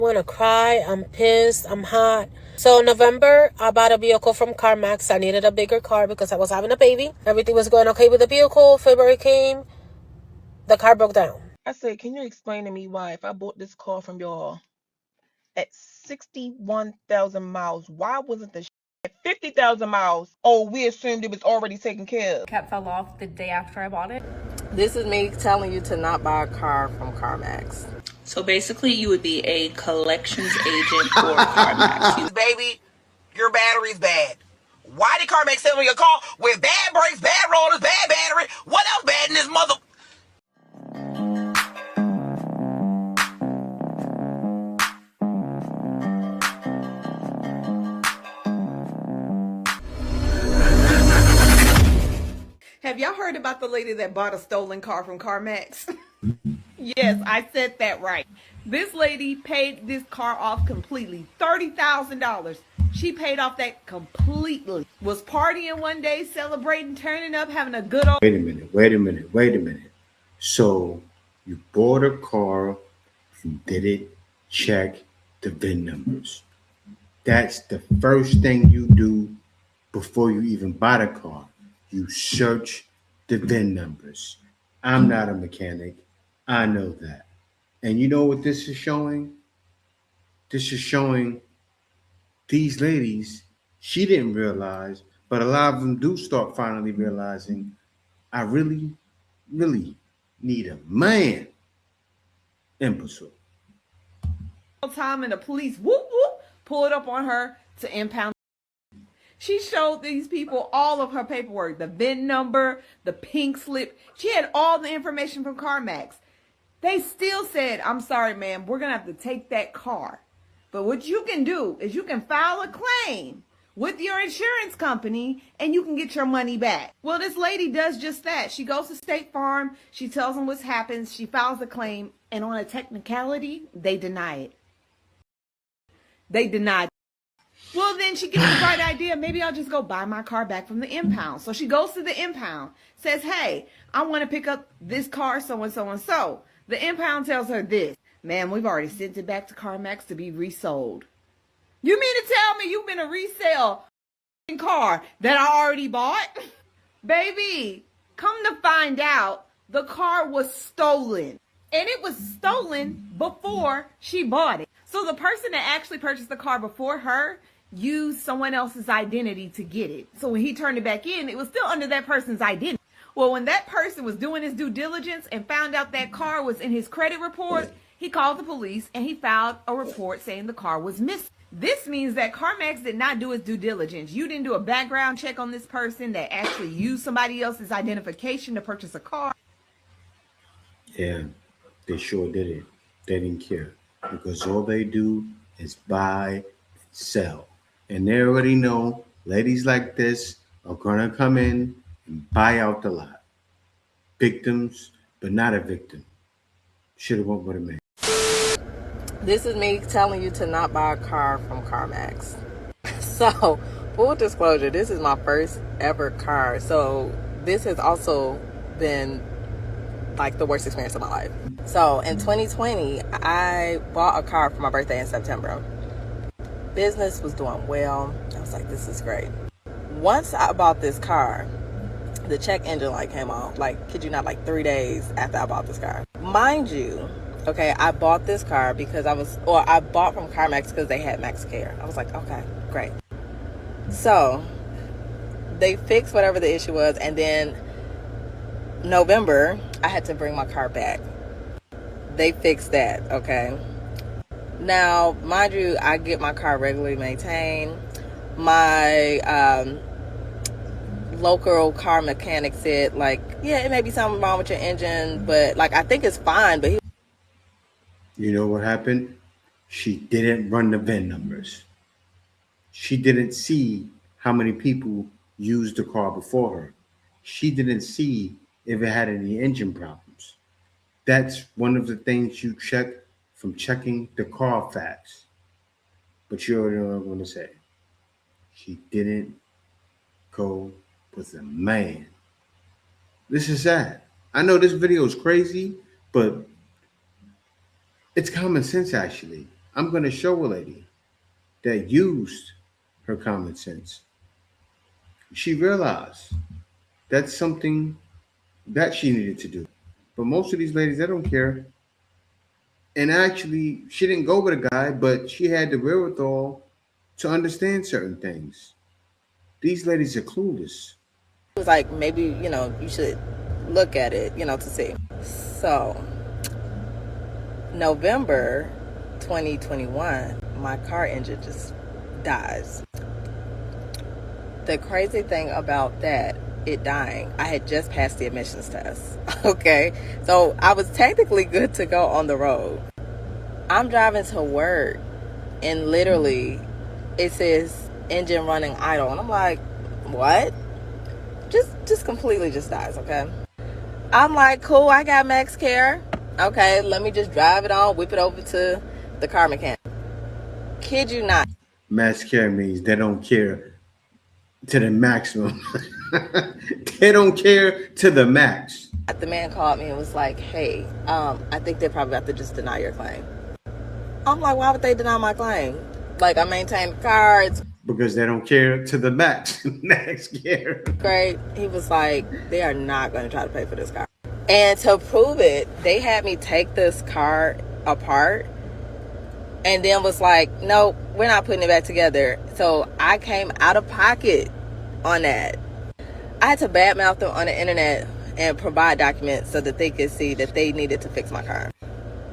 I want to cry. I'm pissed. I'm hot. So in November, I bought a vehicle from CarMax. I needed a bigger car because I was having a baby. Everything was going okay with the vehicle. February came. The car broke down. I said, can you explain to me why, if I bought this car from y'all at 61,000 miles, why wasn't the at 50,000 miles? Oh, we assumed it was already taken care of. Cap fell off the day after I bought it. This is me telling you to not buy a car from CarMax. So basically, you would be a collections agent for CarMax. Baby, your battery's bad. Why did CarMax sell me a car with bad brakes, bad rollers, bad battery? What else bad in this mother? Have y'all heard about the lady that bought a stolen car from CarMax? Yes, I said that right. This lady paid this car off completely. $30,000. She paid off that completely. Was partying one day, celebrating, turning up, having a good old... Wait a minute. So you bought a car and didn't check the VIN numbers. That's the first thing you do before you even buy the car. You search the VIN numbers. I'm not a mechanic. I know that. And you know what this is showing? This is showing these ladies, she didn't realize, but a lot of them do start finally realizing, I really, really need a man. Imbecile. time and the police whoop whoop pulled up on her to impound. She showed these people all of her paperwork, the VIN number, the pink slip. She had all the information from CarMax. They still said, I'm sorry, ma'am, we're going to have to take that car. But what you can do is you can file a claim with your insurance company and you can get your money back. Well, this lady does just that. She goes to State Farm. She tells them what's happened. She files a claim. And on a technicality, they deny it. They denied. Well, then she gets the bright idea. Maybe I'll just go buy my car back from the impound. So she goes to the impound, says, hey, I want to pick up this car, so and so and so. The impound tells her this. Ma'am, we've already sent it back to CarMax to be resold. You mean to tell me you've been a resale car that I already bought? Baby, come to find out, the car was stolen. And it was stolen before she bought it. So the person that actually purchased the car before her used someone else's identity to get it. So when he turned it back in, it was still under that person's identity. Well, when that person was doing his due diligence and found out that car was in his credit report, he called the police and he filed a report saying the car was missing. This means that CarMax did not do its due diligence. You didn't do a background check on this person that actually used somebody else's identification to purchase a car. Yeah, they sure did it. They didn't care because all they do is buy and sell. And they already know ladies like this are going to come in and buy out the lot. Victims, but not a victim. Should have went with a man. This is me telling you to not buy a car from CarMax. So, full disclosure, this is my first ever car. So, this has also been like the worst experience of my life. So, in 2020, I bought a car for my birthday in September. Business was doing well. I was like, this is great. Once I bought this car, the check engine light came on. Like, kid you not, like 3 days after I bought this car. Mind you, okay, I bought this car because I bought from CarMax because they had Max Care. I was like, okay, great. So, they fixed whatever the issue was, and then November, I had to bring my car back. They fixed that, okay? Now, mind you, I get my car regularly maintained. My local car mechanic said, like, yeah, it may be something wrong with your engine, but, like, I think it's fine, but You know what happened? She didn't run the VIN numbers. She didn't see how many people used the car before her. She didn't see if it had any engine problems. That's one of the things you check from checking the Carfax. But you already know what I'm going to say. She didn't go with a man. This is sad. I know this video is crazy, but it's common sense, actually. I'm going to show a lady that used her common sense. She realized that's something that she needed to do. But most of these ladies, they don't care. And actually, she didn't go with a guy, but she had the wherewithal to understand certain things. These ladies are clueless. It was like, maybe, you should look at it, to see. So, November 2021, my car engine just dies. The crazy thing about that, it dying, I had just passed the emissions test. Okay, so I was technically good to go on the road. I'm driving to work and literally it says engine running idle, and I'm like, what? Just completely just dies. Okay, I'm like, cool, I got Max Care. Okay, let me just drive it on, whip it over to the car mechanic. Kid you not. Max care means they don't care to the maximum. They don't care to the max. The man called me and was like, hey, I think they're probably about to just deny your claim. I'm like, why would they deny my claim? Like, I maintain the car. It's because they don't care to the max. Max care. great. He was like, they are not going to try to pay for this car. And to prove it, they had me take this car apart and then was like, no, we're not putting it back together. So I came out of pocket on that. I had to badmouth them on the internet and provide documents so that they could see that they needed to fix my car.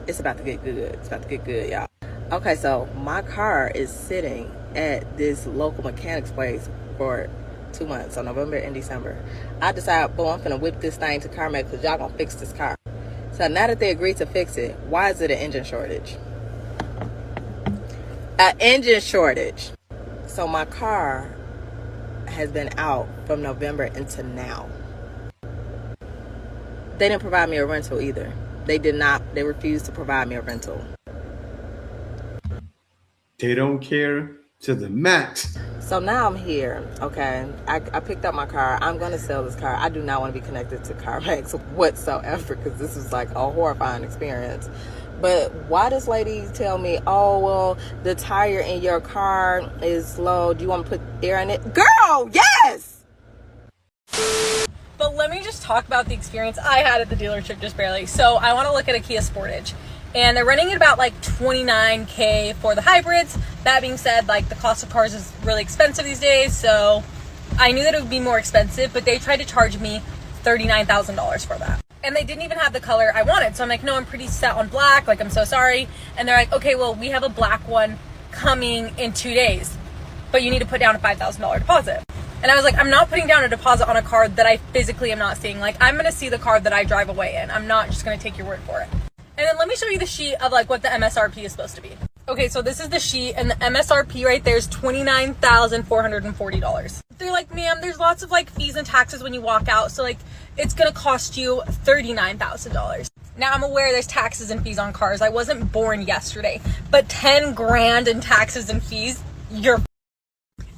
It's about to get good. It's about to get good, y'all. Okay, so my car is sitting at this local mechanics place for 2 months, so November and December. I decided, boy, I'm finna whip this thing to CarMax because y'all gonna fix this car. So now that they agreed to fix it, why is it an engine shortage? An engine shortage. So my car has been out from November into now. They didn't provide me a rental either. They refused to provide me a rental. They don't care to the max. So now I'm here, okay? I picked up my car. I'm going to sell this car. I do not want to be connected to CarMax whatsoever because this is like a horrifying experience. But why does lady tell me, oh, well, the tire in your car is low. Do you want to put air in it? Girl, yes! But let me just talk about the experience I had at the dealership just barely. So I want to look at a Kia Sportage. And they're running at about like $29,000 for the hybrids. That being said, like the cost of cars is really expensive these days. So I knew that it would be more expensive, but they tried to charge me $39,000 for that. And they didn't even have the color I wanted. So I'm like, no, I'm pretty set on black. Like, I'm so sorry. And they're like, okay, well, we have a black one coming in 2 days, but you need to put down a $5,000 deposit. And I was like, I'm not putting down a deposit on a car that I physically am not seeing. Like, I'm going to see the car that I drive away in. I'm not just going to take your word for it. And then let me show you the sheet of like what the MSRP is supposed to be. Okay, so this is the sheet, and the MSRP right there is $29,440. They're like, ma'am, there's lots of like fees and taxes when you walk out, so like it's gonna cost you $39,000. Now I'm aware there's taxes and fees on cars. I wasn't born yesterday, but 10 grand in taxes and fees, you're.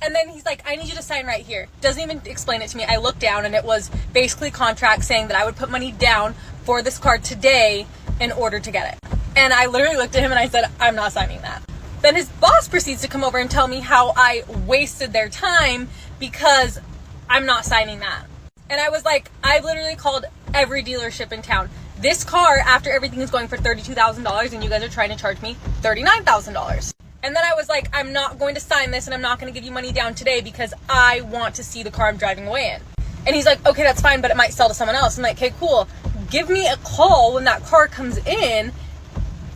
And then he's like, I need you to sign right here. Doesn't even explain it to me. I looked down and it was basically contract saying that I would put money down for this car today in order to get it. And I literally looked at him and I said, I'm not signing that. Then his boss proceeds to come over and tell me how I wasted their time because I'm not signing that. And I was like, I've literally called every dealership in town. This car, after everything, is going for $32,000 and you guys are trying to charge me $39,000. And then I was like, I'm not going to sign this and I'm not going to give you money down today because I want to see the car I'm driving away in. And he's like, okay, that's fine, but it might sell to someone else. I'm like, okay, cool. Give me a call when that car comes in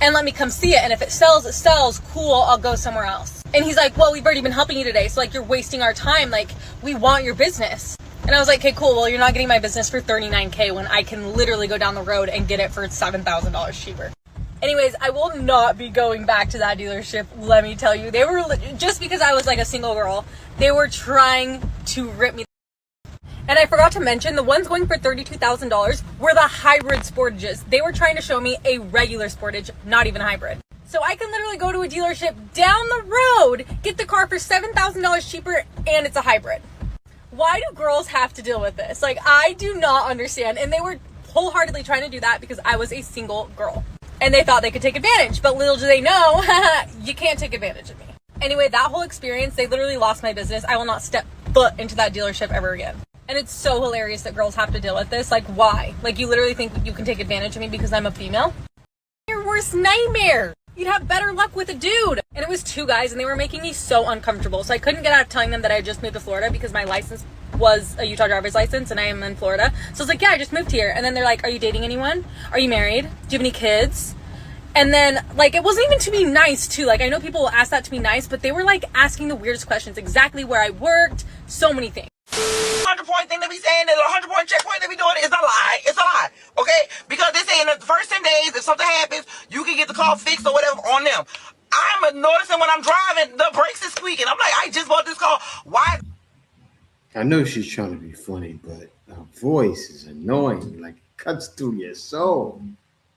and let me come see it. And if it sells, cool, I'll go somewhere else. And he's like, well, we've already been helping you today. So like, you're wasting our time. Like, we want your business. And I was like, okay, cool. Well, you're not getting my business for $39,000 when I can literally go down the road and get it for $7,000 cheaper. Anyways, I will not be going back to that dealership. Let me tell you, they were just because I was like a single girl, they were trying to rip me. And I forgot to mention, the ones going for $32,000 were the hybrid Sportages. They were trying to show me a regular Sportage, not even a hybrid. So I can literally go to a dealership down the road, get the car for $7,000 cheaper, and it's a hybrid. Why do girls have to deal with this? Like, I do not understand. And they were wholeheartedly trying to do that because I was a single girl. and they thought they could take advantage, but little do they know, you can't take advantage of me. Anyway, that whole experience, they literally lost my business. I will not step foot into that dealership ever again. And it's so hilarious that girls have to deal with this. Like, why? Like, you literally think you can take advantage of me because I'm a female? Your worst nightmare. You'd have better luck with a dude. And it was 2 guys, and they were making me so uncomfortable. So I couldn't get out of telling them that I just moved to Florida because my license was a Utah driver's license, and I am in Florida. So I was like, yeah, I just moved here. And then they're like, are you dating anyone? Are you married? Do you have any kids? And then, like, it wasn't even to be nice, too. Like, I know people will ask that to be nice, but they were, like, asking the weirdest questions. Exactly where I worked. So many things. 100-point thing they be saying, that 100-point checkpoint they be doing, it's a lie. It's a lie. Okay? Because they say in the first 10 days, if something happens, you can get the car fixed or whatever on them. I'm noticing when I'm driving, the brakes is squeaking. I'm like, I just bought this car. Why? I know she's trying to be funny, but her voice is annoying. Like, it cuts through your soul.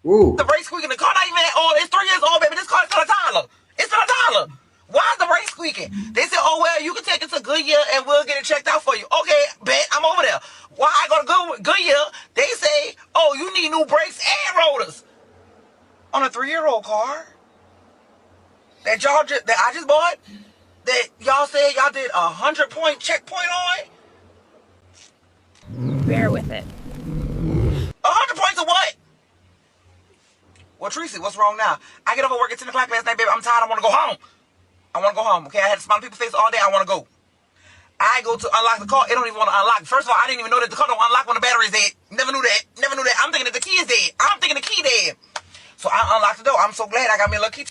Ooh. The brakes squeaking. The car not even that old. It's 3 years old, baby. This car is still $1. It's still $1. Why is the brakes squeaking? They said, oh, well, you can take it to Goodyear and we'll get it checked out for you. Okay, bet. I'm over there. Why I go to Goodyear, they say, oh, you need new brakes and rotors. On a 3-year-old car that I just bought, that y'all said y'all did 100-point checkpoint on? Bear with it. 100 points of what? Well, Tracy, what's wrong now? I get off of work at 10 o'clock last night, baby. I'm tired. I want to go home. I want to go home, okay? I had to smile on people's face all day. I want to go. I go to unlock the car. It don't even want to unlock. First of all, I didn't even know that the car don't unlock when the battery's dead. Never knew that. Never knew that. I'm thinking that the key is dead. I'm thinking the key dead. So I unlocked the door. I'm so glad I got me a little key.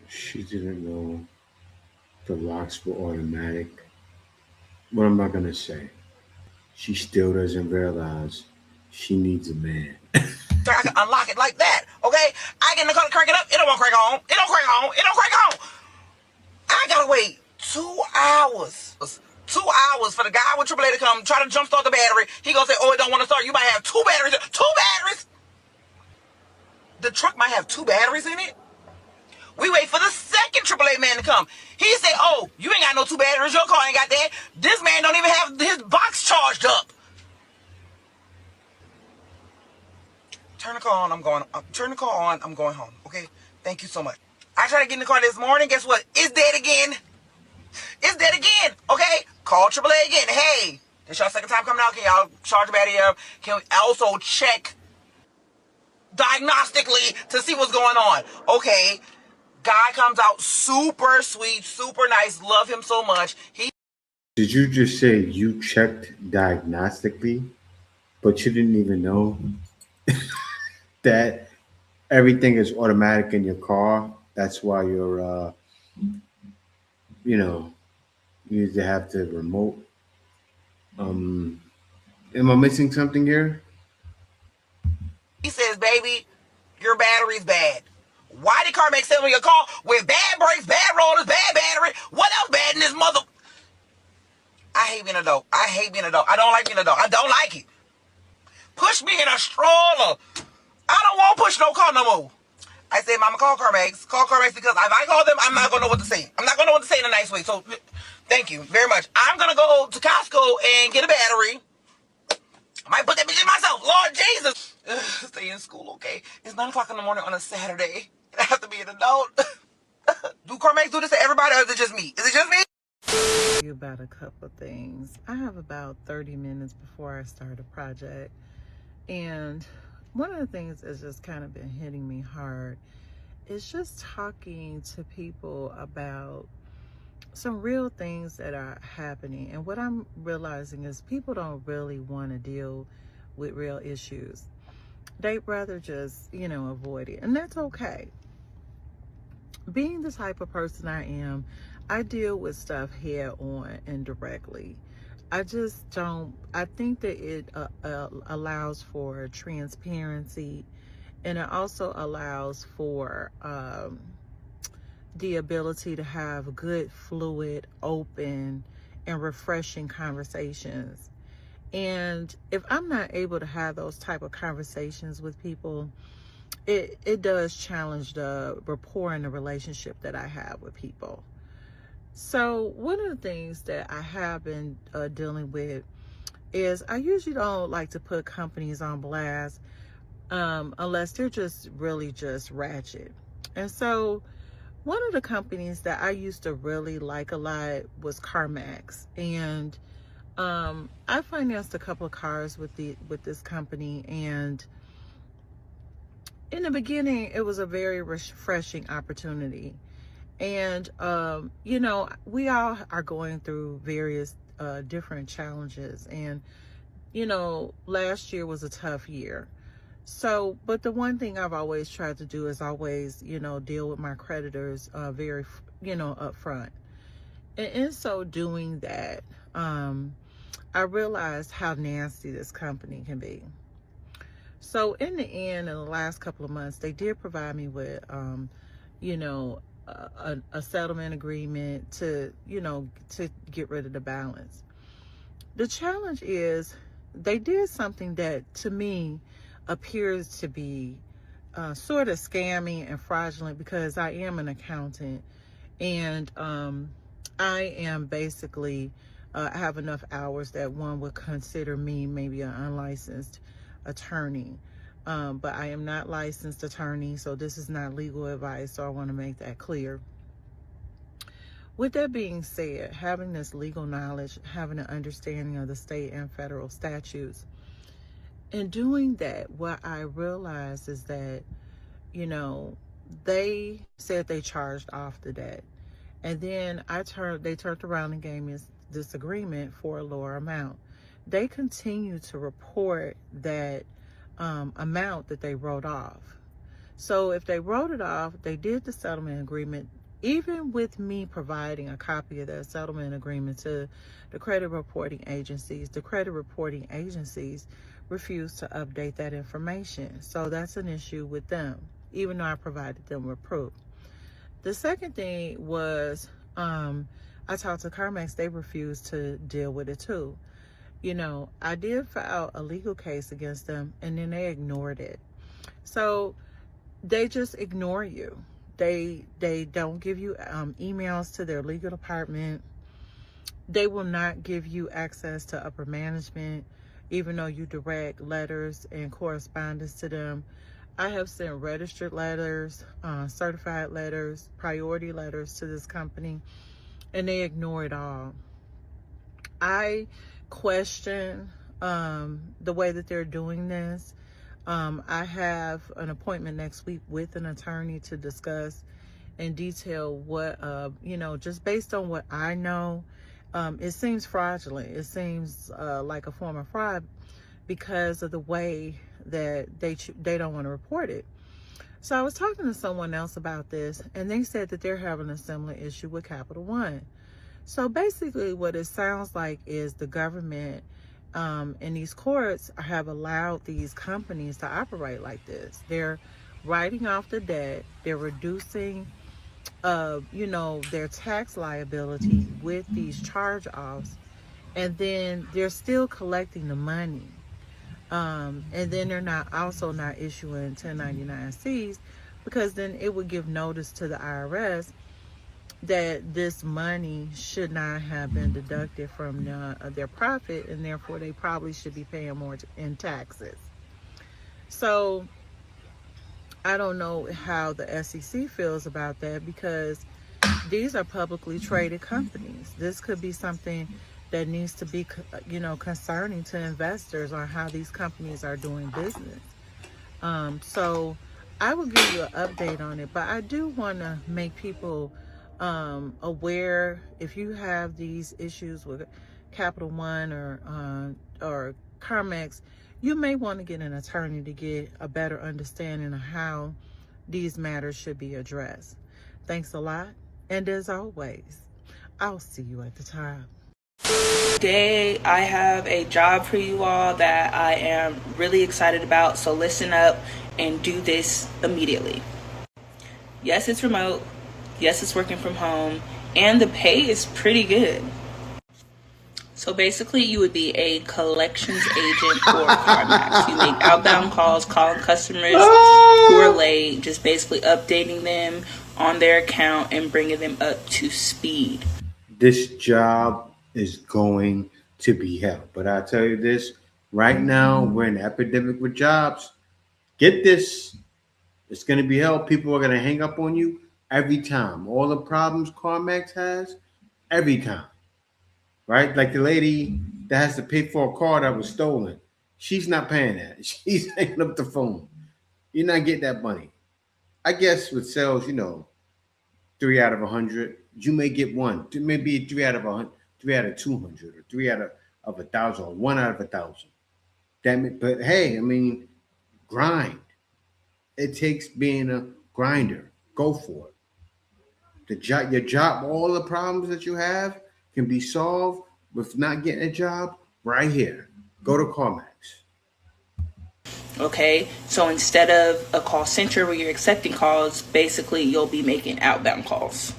She didn't know the locks were automatic. What am I going to say? She still doesn't realize she needs a man. So I can unlock it like that, okay? I get in the car to crank it up. It don't want to crank on. It don't crank on. It don't crank on. I got to wait 2 hours. 2 hours for the guy with AAA to come try to jump start the battery. He gonna say, oh, it don't want to start. You might have 2 batteries. 2 batteries? The truck might have 2 batteries in it? We wait for the second AAA man to come. He say, oh, you ain't got no 2 batteries. Your car ain't got that. This man don't even have his box charged up. Turn the car on, I'm going. Turn the car on, I'm going home. Okay? Thank you so much. I tried to get in the car this morning. Guess what? It's dead again. It's dead again. Okay? Call AAA again. Hey, this y'all second time coming out. Can y'all charge the battery up? Can we also check diagnostically to see what's going on? Okay. Guy comes out super sweet, super nice. Love him so much. Did you just say you checked diagnostically, but you didn't even know that everything is automatic in your car? That's why you're, you need to have the remote. Am I missing something here? He says, baby, your battery's bad. Why did CarMax sell me a car with bad brakes, bad rollers, bad battery? What else bad in this mother? I hate being an adult. I hate being an adult. I don't like being an adult. I don't like it. Push me in a stroller. I don't want to push no car no more. I say, Mama, call CarMax. Call CarMax because if I call them, I'm not going to know what to say. I'm not going to know what to say in a nice way. So, thank you very much. I'm going to go to Costco and get a battery. I might put that bitch in myself. Lord Jesus. Stay in school, okay? It's 9 o'clock in the morning on a Saturday. I have to be an adult. Do CarMax do this to everybody or is it just me? Is it just me? About a couple of things. I have about 30 minutes before I start a project. And one of the things that's just kind of been hitting me hard is just talking to people about some real things that are happening. And what I'm realizing is people don't really want to deal with real issues. They'd rather just, avoid it. And that's okay. Being the type of person I am, I deal with stuff head on and directly. I just don't, I think that it allows for transparency, and it also allows for the ability to have good, fluid, open, and refreshing conversations. And if I'm not able to have those type of conversations with people, it does challenge the rapport and the relationship that I have with people. So one of the things that I have been dealing with is I usually don't like to put companies on blast unless they're just really just ratchet. And so one of the companies that I used to really like a lot was CarMax, and I financed a couple of cars with this company, and in the beginning it was a very refreshing opportunity. And we all are going through various different challenges, and last year was a tough year. So, but the one thing I've always tried to do is always, deal with my creditors very, upfront. And in so doing that, I realized how nasty this company can be. So in the end, in the last couple of months, they did provide me with, a settlement agreement to get rid of the balance. The challenge is they did something that to me appears to be sort of scammy and fraudulent, because I am an accountant, and I am basically have enough hours that one would consider me maybe an unlicensed attorney. But I am not licensed attorney, so this is not legal advice, so I want to make that clear. With that being said, having this legal knowledge, having an understanding of the state and federal statutes, in doing that, what I realized is that, they said they charged off the debt. And then they turned around and gave me this agreement for a lower amount. They continue to report that amount that they wrote off. So if they wrote it off, they did the settlement agreement, even with me providing a copy of that settlement agreement to the credit reporting agencies. The credit reporting agencies refused to update that information. So that's an issue with them, even though I provided them with proof. The second thing was, I talked to CarMax. They refused to deal with it too. I did file a legal case against them, and then they ignored it. So they just ignore you. They don't give you emails to their legal department. They will not give you access to upper management, even though you direct letters and correspondence to them. I have sent registered letters, certified letters, priority letters to this company, and they ignore it all. I question the way that they're doing this. I have an appointment next week with an attorney to discuss in detail what, just based on what I know, it seems fraudulent. It seems like a form of fraud because of the way that they don't want to report it. So I was talking to someone else about this, and they said that they're having a similar issue with Capital One. So basically what it sounds like is the government and these courts have allowed these companies to operate like this. They're writing off the debt. They're reducing, their tax liability with these charge-offs. And then they're still collecting the money. And then they're also not issuing 1099-Cs, because then it would give notice to the IRS that this money should not have been deducted from their profit, and therefore they probably should be paying more in taxes. So I don't know how the SEC feels about that, because these are publicly traded companies. This could be something that needs to be, concerning to investors on how these companies are doing business. So I will give you an update on it, but I do want to make people aware. If you have these issues with Capital One or CarMax, you may want to get an attorney to get a better understanding of how these matters should be addressed. Thanks a lot, and as always, I'll see you at the top. Today I have a job for you all that I am really excited about, so listen up and do this immediately. Yes, it's remote. Yes, it's working from home, and the pay is pretty good. So basically, you would be a collections agent for CarMax. You make outbound calls, calling customers who are late, just basically updating them on their account and bringing them up to speed. This job is going to be hell. But I tell you this, right now, we're in an epidemic with jobs. Get this. It's going to be hell. People are going to hang up on you every time. All the problems CarMax has, every time. Right? Like the lady that has to pay for a car that was stolen. She's not paying that. She's hanging up the phone. You're not getting that money. I guess with sales, 3 out of 100, you may get one. Maybe 3 out of 100, 3 out of 200, or 3 out of 1,000, or 1 out of 1,000. Damn it. But hey, I mean, grind. It takes being a grinder. Go for it. Your job, all the problems that you have can be solved with not getting a job right here. Go to CarMax. Okay, so instead of a call center where you're accepting calls, basically you'll be making outbound calls.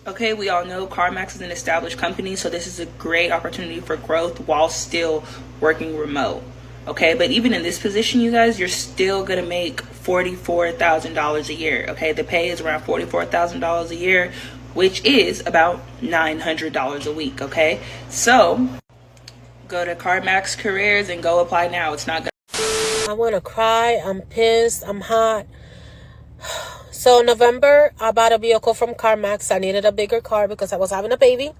Okay, we all know CarMax is an established company, so this is a great opportunity for growth while still working remote. Okay, but even in this position, you guys, you're still gonna make $44,000 a year. Okay, the pay is around $44,000 a year, which is about $900 a week. Okay, so go to CarMax Careers and go apply now. It's not gonna. I want to cry. I'm pissed. I'm hot. So November, I bought a vehicle from CarMax. I needed a bigger car because I was having a baby.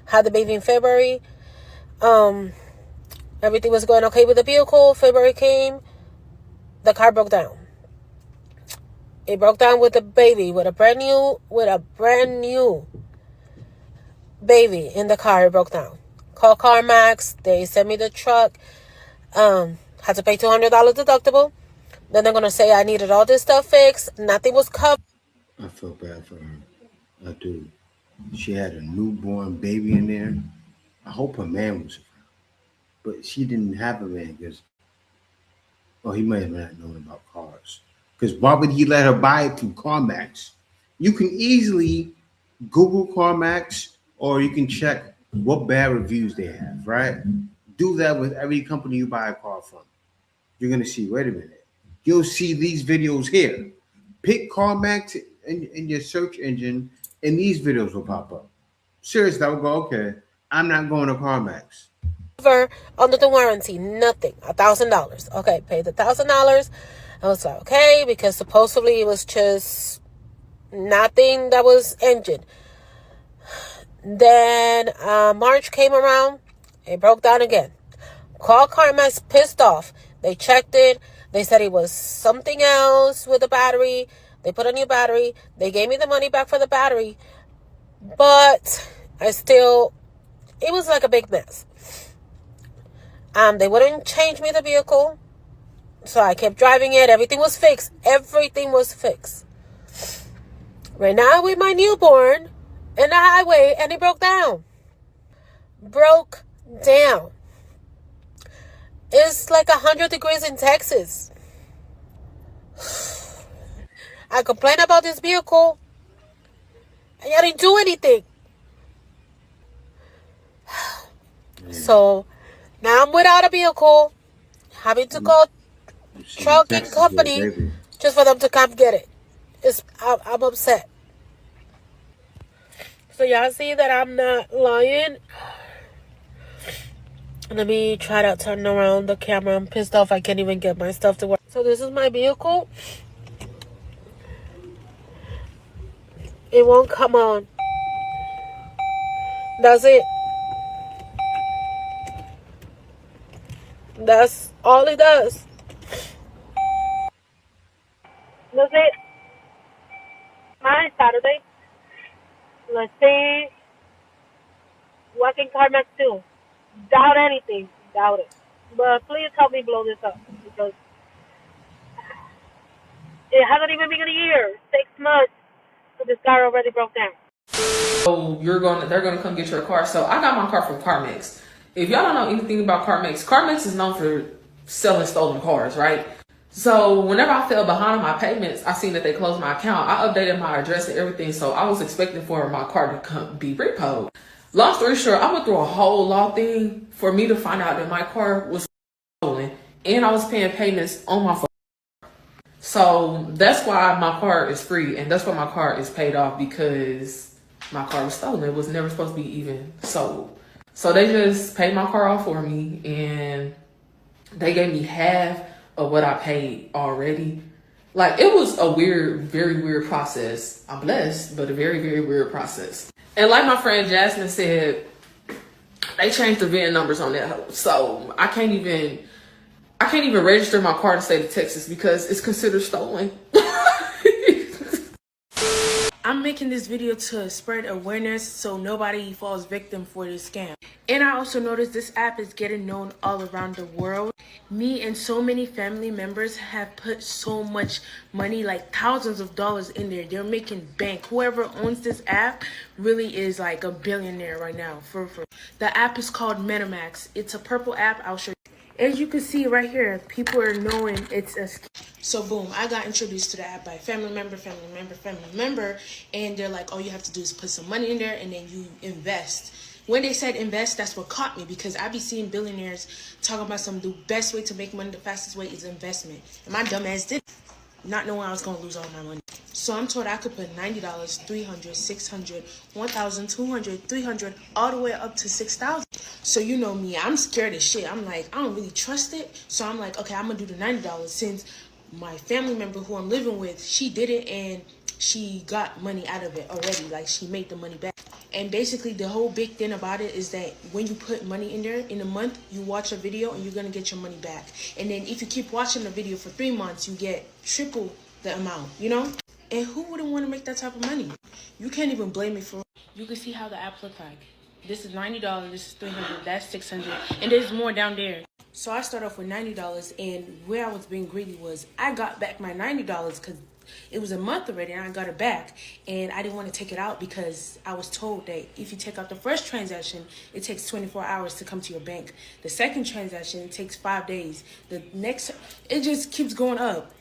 Had the baby in February. Everything was going okay with the vehicle. February came. The car broke down. It broke down with the baby, with a brand new baby in the car. It broke down. Call CarMax. They sent me the truck. Had to pay $200 deductible. Then they're gonna say I needed all this stuff fixed. Nothing was covered. I feel bad for her. I do. She had a newborn baby in there. I hope her man was around. But she didn't have a man because, he might have not known about cars. Because why would he let her buy it through CarMax? You can easily Google CarMax, or you can check what bad reviews they have, right? Do that with every company you buy a car from. You're going to see, wait a minute. You'll see these videos here. Pick CarMax in your search engine, and these videos will pop up. Seriously, I will go, okay, I'm not going to CarMax. Under the warranty, nothing. $1,000. Okay, paid the $1,000. I was like, okay, because supposedly it was just nothing that was engine. Then March came around, it broke down again. Called CarMax, pissed off. They checked it. They said it was something else with the battery. They put a new battery. They gave me the money back for the battery. But it was like a big mess. They wouldn't change me the vehicle. So I kept driving it. Everything was fixed. Right now with my newborn in the highway, and it broke down. It's like 100 degrees in Texas. I complained about this vehicle, and I didn't do anything. So now I'm without a vehicle, having to call trucking company just for them to come get it. I'm upset. So y'all see that I'm not lying. Let me try to turn around the camera. I'm pissed off. I can't even get my stuff to work. So this is my vehicle. It won't come on. That's it. That's all it does. That's it. Hi, Saturday. Let's see. What can CarMax do? Doubt anything. Doubt it. But please help me blow this up, because it hasn't even been a year. 6 months. So this car already broke down. So they're gonna come get your car. So I got my car from CarMax. If y'all don't know anything about CarMax, CarMax is known for selling stolen cars, right? So whenever I fell behind on my payments, I seen that they closed my account. I updated my address and everything, so I was expecting for my car to be repoed. Long story short, I went through a whole law thing for me to find out that my car was stolen, and I was paying payments on my phone. So that's why my car is free, and that's why my car is paid off, because my car was stolen. It was never supposed to be even sold. So they just paid my car off for me, and they gave me half of what I paid already. Like, it was a weird, very weird process. I'm blessed, but a very, very weird process. And like my friend Jasmine said, they changed the VIN numbers on that hoe. So I can't even register my car to state of Texas because it's considered stolen. I'm making this video to spread awareness so nobody falls victim for this scam. And I also noticed this app is getting known all around the world. Me and so many family members have put so much money, like thousands of dollars in there. They're making bank. Whoever owns this app really is like a billionaire right now. For the app is called MetaMax. It's a purple app. I'll show you. As you can see right here, people are knowing it's a scam. So boom, I got introduced to the app by family member, and they're like, all you have to do is put some money in there and then you invest. When they said invest, that's what caught me, because I be seeing billionaires talking about the best way to make money, the fastest way is investment. And my dumb ass did, not knowing I was gonna lose all my money. So I'm told I could put $90, $300, $600, $1,000, $200, $300, all the way up to $6,000. So you know me, I'm scared as shit. I'm like, I don't really trust it. So I'm like, okay, I'm gonna do the $90 since my family member who I'm living with, she did it and she got money out of it already. Like, she made the money back. And basically the whole big thing about it is that when you put money in there in a month, you watch a video and you're gonna get your money back. And then if you keep watching the video for 3 months, you get triple the amount, you know? And who wouldn't want to make that type of money? You can't even blame me for it. You can see how the app look like. This is $90, this is $300, that's $600, and there's more down there. So I started off with $90, and where I was being greedy was I got back my $90 because it was a month already and I got it back, and I didn't want to take it out because I was told that if you take out the first transaction, it takes 24 hours to come to your bank. The second transaction, it takes 5 days. The next, it just keeps going up.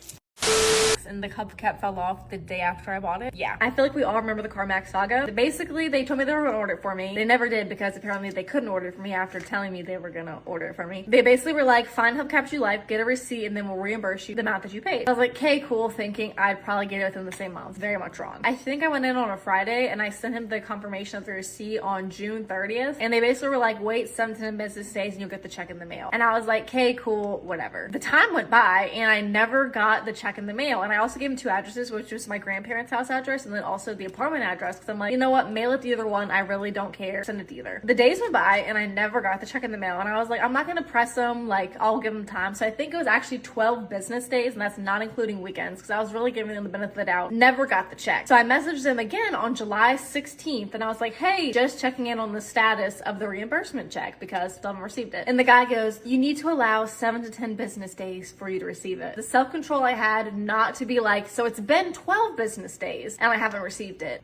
And the hubcap fell off the day after I bought it. Yeah, I feel like we all remember the CarMax saga. Basically, they told me they were gonna order it for me. They never did, because apparently they couldn't order it for me after telling me they were gonna order it for me. They basically were like, find hubcaps you like, get a receipt, and then we'll reimburse you the amount that you paid. I was like, okay, cool, thinking I'd probably get it within the same month. Very much wrong. I think I went in on a Friday and I sent him the confirmation of the receipt on June 30th. And they basically were like, wait 7 to 10 business days and you'll get the check in the mail. And I was like, okay, cool, whatever. The time went by and I never got the check in the mail. And I also gave him 2 addresses, which was my grandparents' house address and then also the apartment address, because I'm like, you know what, mail it to either one, I really don't care, send it to either. The days went by and I never got the check in the mail, and I was like, I'm not gonna press them, like, I'll give them time. So I think it was actually 12 business days, and that's not including weekends, because I was really giving them the benefit of the doubt. Never got the check. So I messaged them again on July 16th and I was like, hey, just checking in on the status of the reimbursement check because still haven't received it. And the guy goes, you need to allow 7 to 10 business days for you to receive it. The self-control I had not to be like, so it's been 12 business days and I haven't received it.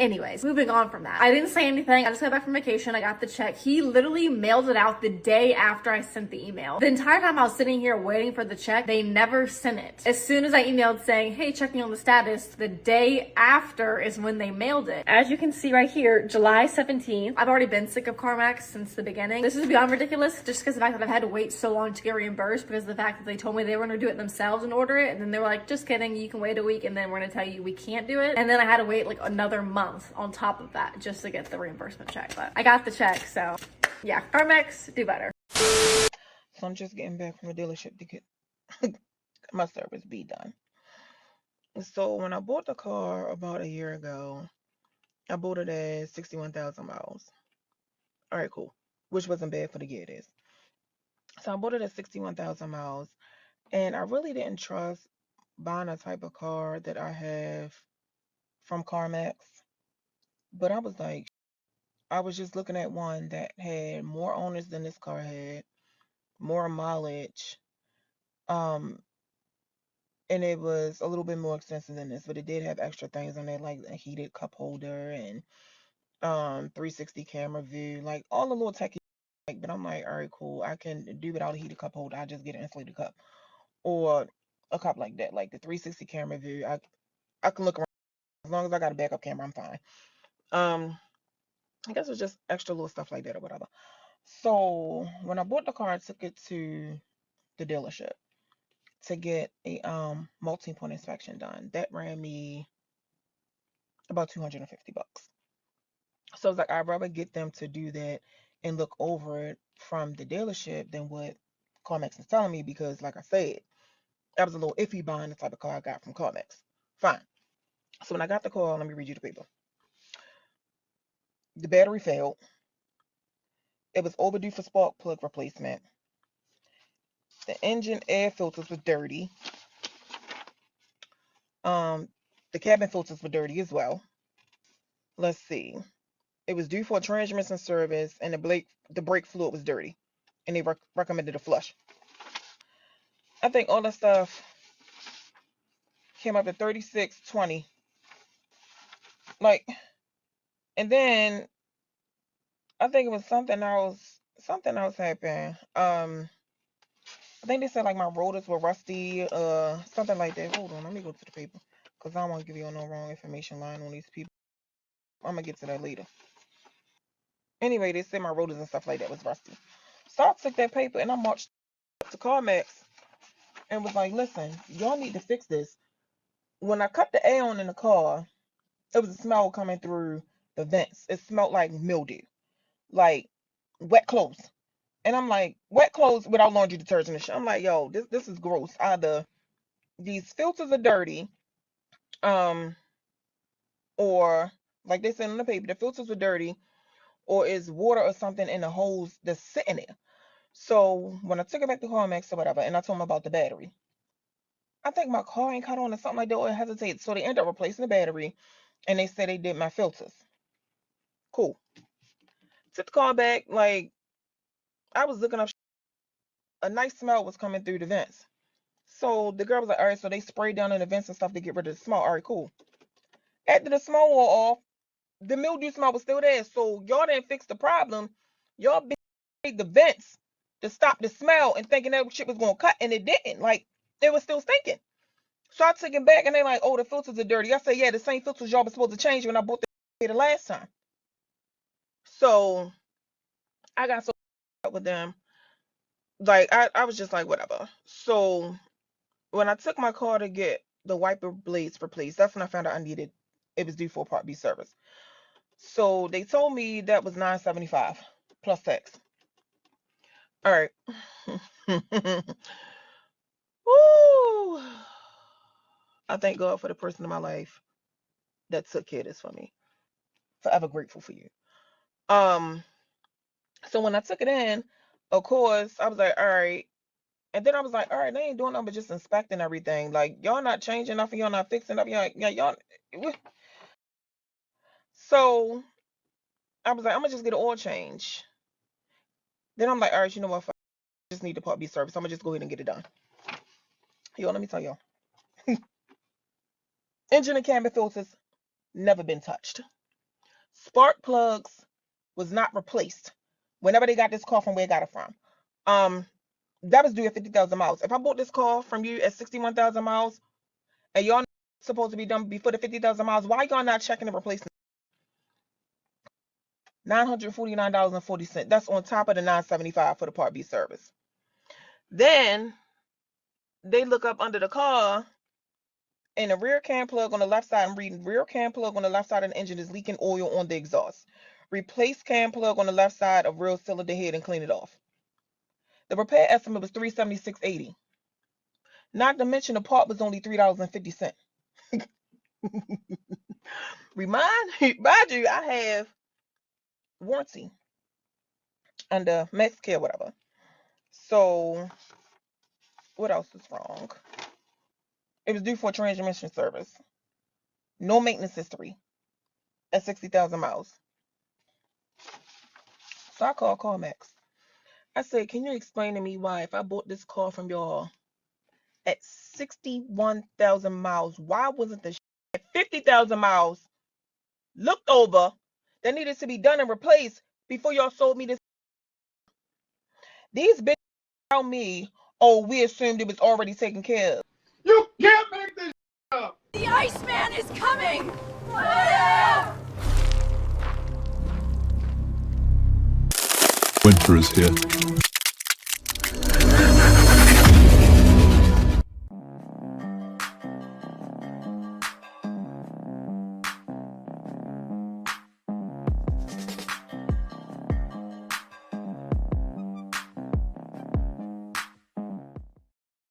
Anyways, moving on from that. I didn't say anything. I just got back from vacation. I got the check. He literally mailed it out the day after I sent the email. The entire time I was sitting here waiting for the check, they never sent it. As soon as I emailed saying, hey, checking on the status, the day after is when they mailed it. As you can see right here, July 17th. I've already been sick of CarMax since the beginning. This is beyond ridiculous, just because the fact that I've had to wait so long to get reimbursed, because of the fact that they told me they were going to do it themselves and order it, and then they were like, just kidding, you can wait a week and then we're going to tell you we can't do it. And then I had to wait like another month on top of that just to get the reimbursement check. But I got the check, so yeah, CarMax, do better. So I'm just getting back from the dealership to get my service be done. So when I bought the car about a year ago, I bought it at 61,000 miles. All right, cool. Which wasn't bad for the year it is. So I bought it at 61,000 miles, and I really didn't trust buying a type of car that I have from CarMax. But I was like, I was just looking at one that had more owners than this car had, more mileage, um, and it was a little bit more expensive than this, but it did have extra things on it, like a heated cup holder and 360 camera view, like all the little techie. But I'm like, all right, cool. I can do without a heated cup holder. I just get an insulated cup or a cup like that, like the 360 camera view. I can look around as long as I got a backup camera. I'm fine. I guess it's just extra little stuff like that or whatever. So when I bought the car, I took it to the dealership to get a multi-point inspection done. That ran me about $250. So it's like, I'd rather get them to do that and look over it from the dealership than what CarMax was telling me because, like I said, that was a little iffy buying the type of car I got from CarMax. Fine. So when I got the car, let me read you the paper. The battery failed. It was overdue for spark plug replacement. The engine air filters were dirty. The cabin filters were dirty as well. Let's see. It was due for a transmission service, and the brake fluid was dirty, and they recommended a flush. I think all that stuff came up to $36.20. Like, and then I think it was something else. Something else happened. I think they said like my rotors were rusty. Something like that. Hold on, let me go to the paper because I don't want to give you no wrong information lying on these people. I'm gonna get to that later. Anyway, they said my rotors and stuff like that was rusty. So I took that paper and I marched to CarMax and was like, listen, y'all need to fix this. When I cut the air on in the car, it was a smell coming through the vents. It smelled like mildew, like wet clothes. And I'm like, wet clothes without laundry detergent and shit. I'm like, yo, this is gross. Either these filters are dirty, or like they said in the paper, the filters were dirty, or is water or something in the hose that's sitting there. So when I took it back to CarMax or whatever, and I told them about the battery, I think my car ain't cut on or something like that, or it hesitated. So they ended up replacing the battery, and they said they did my filters. Cool. Took the car back, like, I was looking up, a nice smell was coming through the vents. So the girl was like, all right, so they sprayed down in the vents and stuff to get rid of the smell. All right, cool. After the smell wore off, the mildew smell was still there. So y'all didn't fix the problem. Y'all made the vents to stop the smell and thinking that shit was going to cut, and it didn't. Like, it was still stinking. So I took it back, and they like, oh, the filters are dirty. I said, yeah, the same filters y'all were supposed to change when I bought the last time. So I got so up with them. Like, I was just like, whatever. So when I took my car to get the wiper blades replaced, that's when I found out it was due for a Part B service. So they told me that was $975 plus tax. All right. Woo! I thank God for the person in my life that took care of this for me. Forever grateful for you. So when I took it in, of course, I was like, all right. And then I was like, all right, they ain't doing nothing but just inspecting everything. Like, y'all not changing nothing, y'all not fixing up, y'all. So I was like, I'm gonna just get an oil change. Then I'm like, all right, you know what? I just need the Part B service. I'm gonna just go ahead and get it done. Yo, let me tell y'all. Engine and cabin filters never been touched. Spark plugs was not replaced whenever they got this car from where I got it from. That was due at 50,000 miles. If I bought this car from you at 61,000 miles and y'all supposed to be done before the 50,000 miles, why y'all not checking the replacement? $949.40. That's on top of the $975 for the Part B service. Then they look up under the car, and the rear cam plug on the left side, I'm reading, rear cam plug on the left side of the engine is leaking oil on the exhaust. Replace cam plug on the left side of rear cylinder head and clean it off. The repair estimate was $376.80. Not to mention the part was only $3.50. Remind you, I have warranty under Max Care, whatever. So what else is wrong? It was due for a transmission service. No maintenance history at 60,000 miles. So I called CarMax. I said, can you explain to me why if I bought this car from y'all at 61,000 miles, why wasn't the at 50,000 miles looked over that needed to be done and replaced before y'all sold me this? These bitches tell me, oh, we assumed it was already taken care of. You can't make this up. The Iceman is coming! Winter is here.